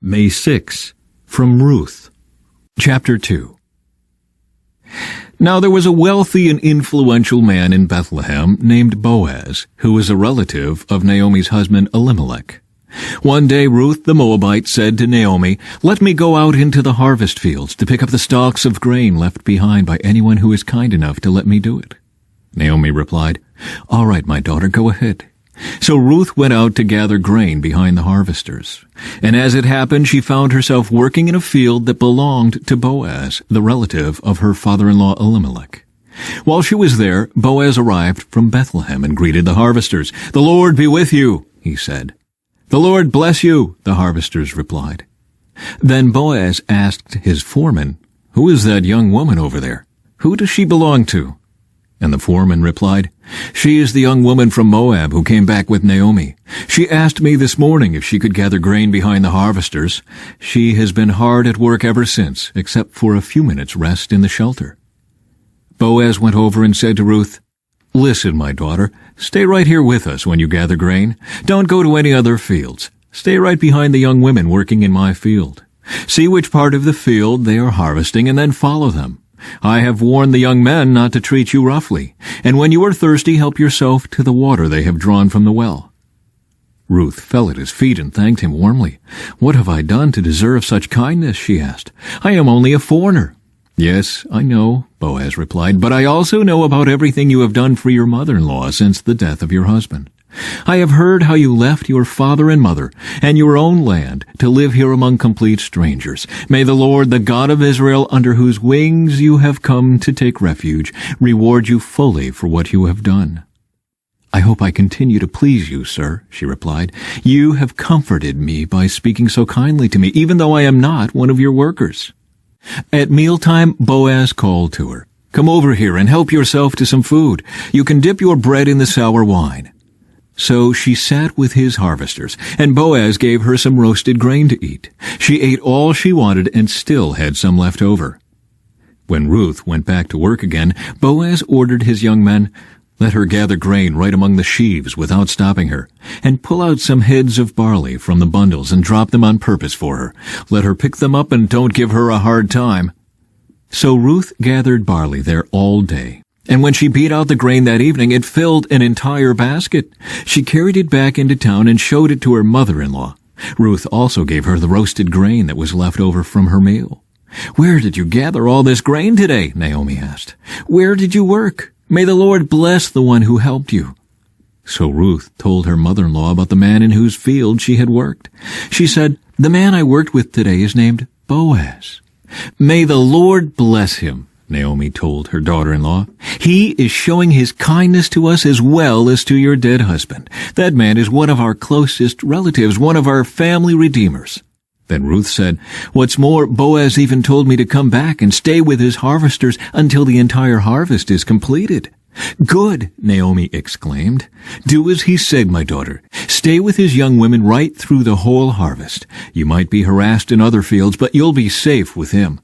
May 6, from Ruth. Chapter 2. Now there was a wealthy and influential man in Bethlehem named Boaz, who was a relative of Naomi's husband Elimelech. One day Ruth the Moabite said to Naomi, "Let me go out into the harvest fields to pick up the stalks of grain left behind by anyone who is kind enough to let me do it." Naomi replied, "All right, my daughter, go ahead." So Ruth went out to gather grain behind the harvesters. And as it happened, she found herself working in a field that belonged to Boaz, the relative of her father-in-law Elimelech. While she was there, Boaz arrived from Bethlehem and greeted the harvesters. "The Lord be with you," he said. "The Lord bless you," the harvesters replied. Then Boaz asked his foreman, "Who is that young woman over there? Who does she belong to?" And the foreman replied, "She is the young woman from Moab who came back with Naomi. She asked me this morning if she could gather grain behind the harvesters. She has been hard at work ever since, except for a few minutes' rest in the shelter." Boaz went over and said to Ruth, "Listen, my daughter, stay right here with us when you gather grain. Don't go to any other fields. Stay right behind the young women working in my field. See which part of the field they are harvesting and then follow them. I have warned the young men not to treat you roughly, and when you are thirsty, help yourself to the water they have drawn from the well." Ruth fell at his feet and thanked him warmly. "What have I done to deserve such kindness?" she asked. "I am only a foreigner." "Yes, I know," Boaz replied, "but I also know about everything you have done for your mother-in-law since the death of your husband. I have heard how you left your father and mother and your own land to live here among complete strangers. May the Lord, the God of Israel, under whose wings you have come to take refuge, reward you fully for what you have done." "I hope I continue to please you, sir," she replied. "You have comforted me by speaking so kindly to me, even though I am not one of your workers." At mealtime, Boaz called to her, "Come over here and help yourself to some food. You can dip your bread in the sour wine." So she sat with his harvesters, and Boaz gave her some roasted grain to eat. She ate all she wanted and still had some left over. When Ruth went back to work again, Boaz ordered his young men, "Let her gather grain right among the sheaves without stopping her, and pull out some heads of barley from the bundles and drop them on purpose for her. Let her pick them up and don't give her a hard time." So Ruth gathered barley there all day. And when she beat out the grain that evening, it filled an entire basket. She carried it back into town and showed it to her mother-in-law. Ruth also gave her the roasted grain that was left over from her meal. "Where did you gather all this grain today?" Naomi asked. "Where did you work? May the Lord bless the one who helped you." So Ruth told her mother-in-law about the man in whose field she had worked. She said, "The man I worked with today is named Boaz." "May the Lord bless him," Naomi told her daughter-in-law. "He is showing his kindness to us as well as to your dead husband. That man is one of our closest relatives, one of our family redeemers." Then Ruth said, "What's more, Boaz even told me to come back and stay with his harvesters until the entire harvest is completed." "Good," Naomi exclaimed. "Do as he said, my daughter. Stay with his young women right through the whole harvest. You might be harassed in other fields, but you'll be safe with him."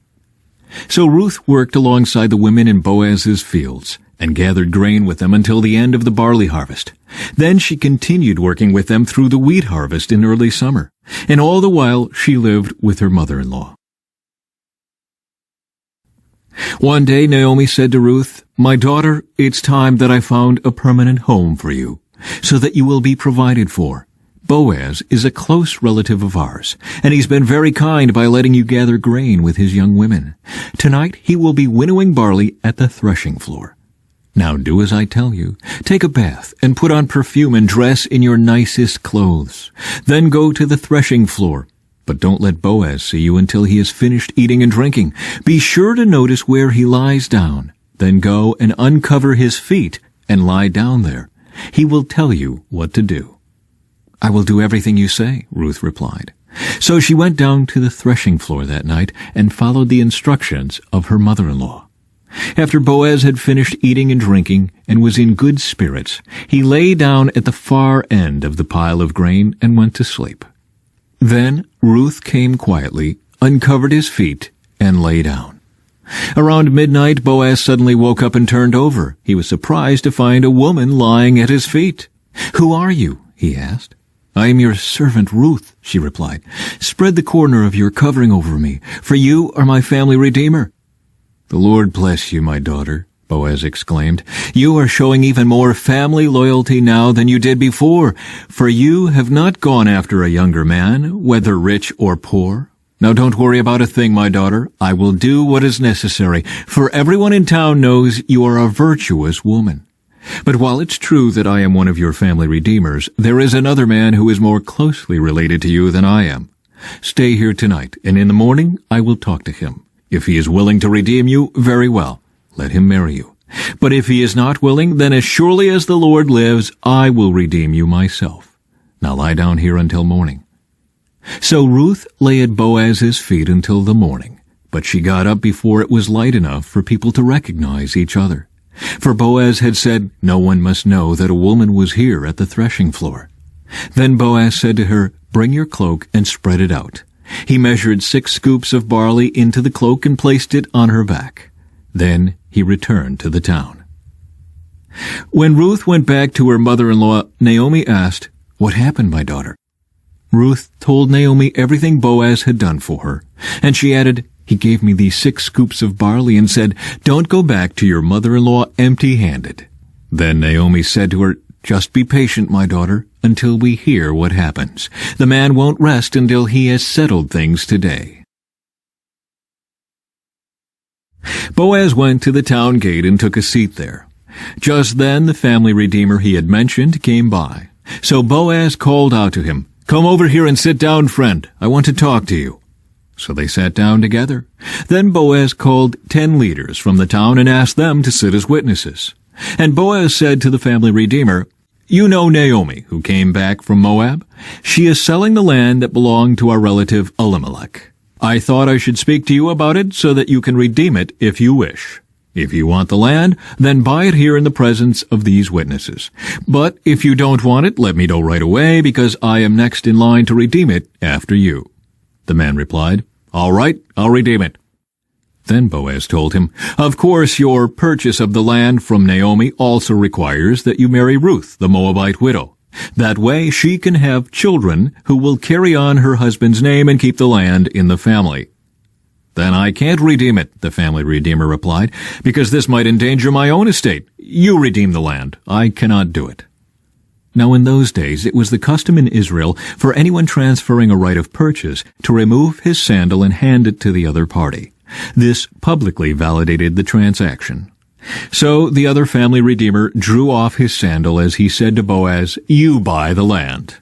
So Ruth worked alongside the women in Boaz's fields and gathered grain with them until the end of the barley harvest. Then she continued working with them through the wheat harvest in early summer, and all the while she lived with her mother-in-law. One day Naomi said to Ruth, "My daughter, it's time that I found a permanent home for you, so that you will be provided for. Boaz is a close relative of ours, and he's been very kind by letting you gather grain with his young women. Tonight he will be winnowing barley at the threshing floor. Now do as I tell you. Take a bath and put on perfume and dress in your nicest clothes. Then go to the threshing floor. But don't let Boaz see you until he has finished eating and drinking. Be sure to notice where he lies down. Then go and uncover his feet and lie down there. He will tell you what to do." "I will do everything you say," Ruth replied. So she went down to the threshing floor that night and followed the instructions of her mother-in-law. After Boaz had finished eating and drinking and was in good spirits, he lay down at the far end of the pile of grain and went to sleep. Then Ruth came quietly, uncovered his feet, and lay down. Around midnight, Boaz suddenly woke up and turned over. He was surprised to find a woman lying at his feet. "Who are you?" he asked. "I am your servant Ruth," she replied. "Spread the corner of your covering over me, for you are my family redeemer." "The Lord bless you, my daughter," Boaz exclaimed. "You are showing even more family loyalty now than you did before, for you have not gone after a younger man, whether rich or poor. Now don't worry about a thing, my daughter. I will do what is necessary, for everyone in town knows you are a virtuous woman. But while it's true that I am one of your family redeemers, there is another man who is more closely related to you than I am. Stay here tonight, and in the morning I will talk to him. If he is willing to redeem you, very well. Let him marry you. But if he is not willing, then as surely as the Lord lives, I will redeem you myself. Now lie down here until morning." So Ruth lay at Boaz's feet until the morning, but she got up before it was light enough for people to recognize each other. For Boaz had said, "No one must know that a woman was here at the threshing floor." Then Boaz said to her, "Bring your cloak and spread it out." He measured 6 scoops of barley into the cloak and placed it on her back. Then he returned to the town. When Ruth went back to her mother-in-law, Naomi asked, "What happened, my daughter?" Ruth told Naomi everything Boaz had done for her, and she added, "He gave me these 6 scoops of barley and said, 'Don't go back to your mother-in-law empty-handed.'" Then Naomi said to her, "Just be patient, my daughter, until we hear what happens. The man won't rest until he has settled things today." Boaz went to the town gate and took a seat there. Just then the family redeemer he had mentioned came by. So Boaz called out to him, "Come over here and sit down, friend. I want to talk to you." So they sat down together. Then Boaz called 10 leaders from the town and asked them to sit as witnesses. And Boaz said to the family redeemer, "You know Naomi, who came back from Moab? She is selling the land that belonged to our relative Elimelech. I thought I should speak to you about it so that you can redeem it if you wish. If you want the land, then buy it here in the presence of these witnesses. But if you don't want it, let me know right away, because I am next in line to redeem it after you." The man replied, "All right, I'll redeem it." Then Boaz told him, "Of course, your purchase of the land from Naomi also requires that you marry Ruth, the Moabite widow. That way she can have children who will carry on her husband's name and keep the land in the family." "Then I can't redeem it," the family redeemer replied, "because this might endanger my own estate. You redeem the land. I cannot do it." Now in those days it was the custom in Israel for anyone transferring a right of purchase to remove his sandal and hand it to the other party. This publicly validated the transaction. So the other family redeemer drew off his sandal as he said to Boaz, "You buy the land."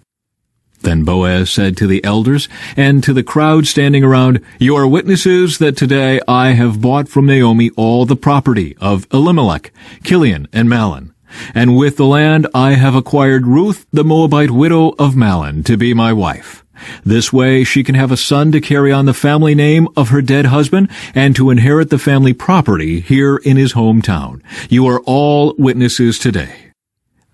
Then Boaz said to the elders and to the crowd standing around, "You are witnesses that today I have bought from Naomi all the property of Elimelech, Kilion, and Mahlon. And with the land I have acquired Ruth, the Moabite widow of Mahlon, to be my wife. This way she can have a son to carry on the family name of her dead husband and to inherit the family property here in his hometown. You are all witnesses today."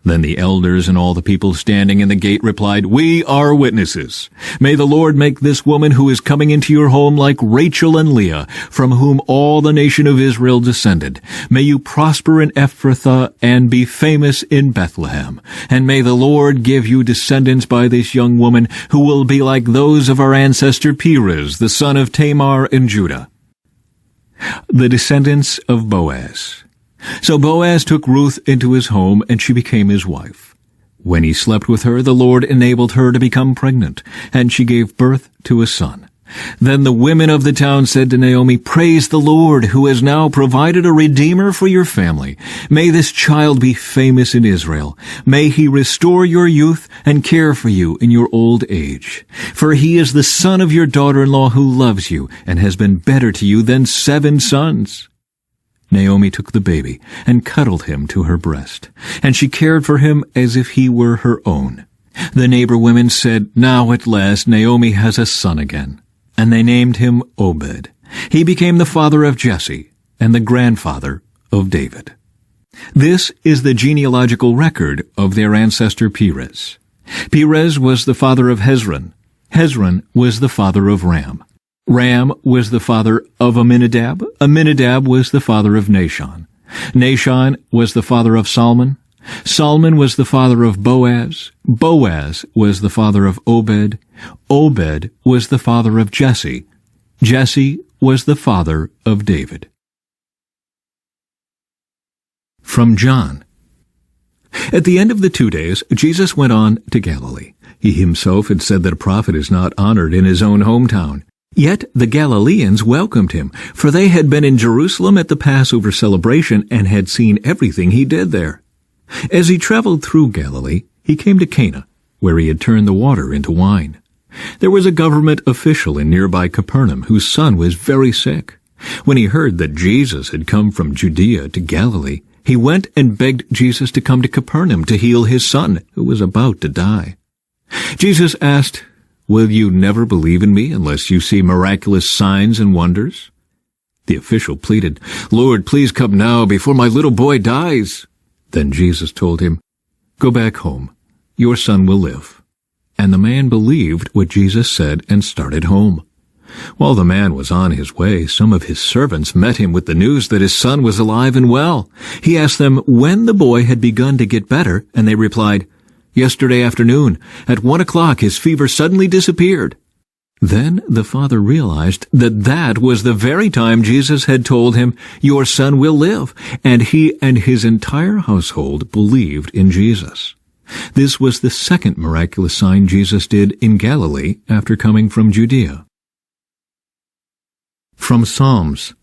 Then the elders and all the people standing in the gate replied, "We are witnesses. May the Lord make this woman who is coming into your home like Rachel and Leah, from whom all the nation of Israel descended. May you prosper in Ephrathah and be famous in Bethlehem. And may the Lord give you descendants by this young woman who will be like those of our ancestor Perez, the son of Tamar in Judah." The descendants of Boaz. So Boaz took Ruth into his home, and she became his wife. When he slept with her, the Lord enabled her to become pregnant, and she gave birth to a son. Then the women of the town said to Naomi, "Praise the Lord, who has now provided a redeemer for your family. May this child be famous in Israel. May he restore your youth and care for you in your old age. For he is the son of your daughter-in-law who loves you and has been better to you than 7 sons. Naomi took the baby and cuddled him to her breast, and she cared for him as if he were her own. The neighbor women said, "Now at last Naomi has a son again." And they named him Obed. He became the father of Jesse and the grandfather of David. This is the genealogical record of their ancestor Perez. Perez was the father of Hezron. Hezron was the father of Ram. Ram was the father of Amminadab. Amminadab was the father of Nahshon. Nahshon was the father of Salmon. Solomon was the father of Boaz. Boaz was the father of Obed. Obed was the father of Jesse. Jesse was the father of David. From John. At the end of the 2 days, Jesus went on to Galilee. He himself had said that a prophet is not honored in his own hometown. Yet the Galileans welcomed him, for they had been in Jerusalem at the Passover celebration and had seen everything he did there. As he traveled through Galilee, he came to Cana, where he had turned the water into wine. There was a government official in nearby Capernaum whose son was very sick. When he heard that Jesus had come from Judea to Galilee, he went and begged Jesus to come to Capernaum to heal his son, who was about to die. Jesus asked, "Will you never believe in me unless you see miraculous signs and wonders?" The official pleaded, "Lord, please come now before my little boy dies." Then Jesus told him, "Go back home. Your son will live." And the man believed what Jesus said and started home. While the man was on his way, some of his servants met him with the news that his son was alive and well. He asked them when the boy had begun to get better, and they replied, "Yesterday afternoon, at 1 o'clock, his fever suddenly disappeared." Then the father realized that that was the very time Jesus had told him, "Your son will live," and he and his entire household believed in Jesus. This was the second miraculous sign Jesus did in Galilee after coming from Judea. From Psalms.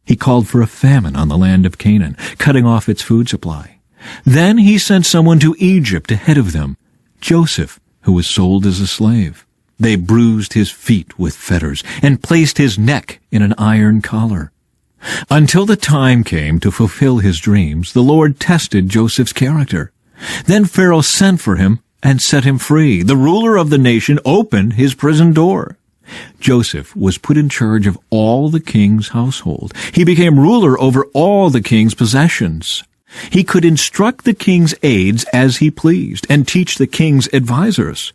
He called for a famine on the land of Canaan, cutting off its food supply. Then he sent someone to Egypt ahead of them, Joseph, who was sold as a slave. They bruised his feet with fetters and placed his neck in an iron collar. Until the time came to fulfill his dreams, the Lord tested Joseph's character. Then Pharaoh sent for him and set him free. The ruler of the nation opened his prison door. Joseph was put in charge of all the king's household. He became ruler over all the king's possessions. He could instruct the king's aides as he pleased and teach the king's advisers.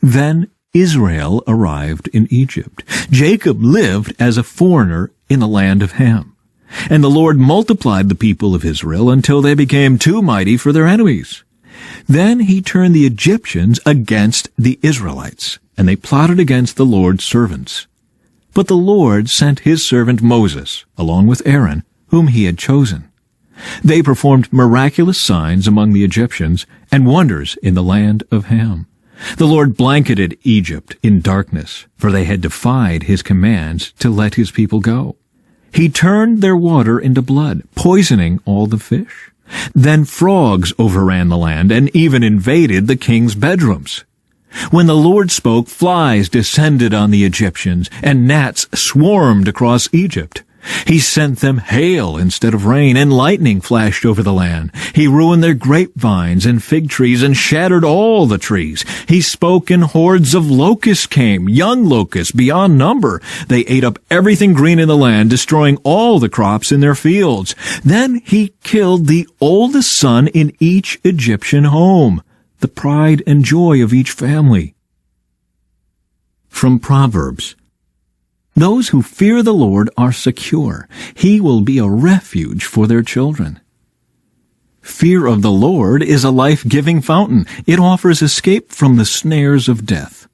Then Israel arrived in Egypt. Jacob lived as a foreigner in the land of Ham. And the Lord multiplied the people of Israel until they became too mighty for their enemies. Then he turned the Egyptians against the Israelites, and they plotted against the Lord's servants. But the Lord sent his servant Moses, along with Aaron, whom he had chosen. They performed miraculous signs among the Egyptians and wonders in the land of Ham. The Lord blanketed Egypt in darkness, for they had defied his commands to let his people go. He turned their water into blood, poisoning all the fish. Then frogs overran the land and even invaded the king's bedrooms. When the Lord spoke, flies descended on the Egyptians, and gnats swarmed across Egypt. He sent them hail instead of rain, and lightning flashed over the land. He ruined their grapevines and fig trees and shattered all the trees. He spoke, and hordes of locusts came, young locusts beyond number. They ate up everything green in the land, destroying all the crops in their fields. Then he killed the oldest son in each Egyptian home, the pride and joy of each family. From Proverbs. Those who fear the Lord are secure. He will be a refuge for their children. Fear of the Lord is a life-giving fountain. It offers escape from the snares of death.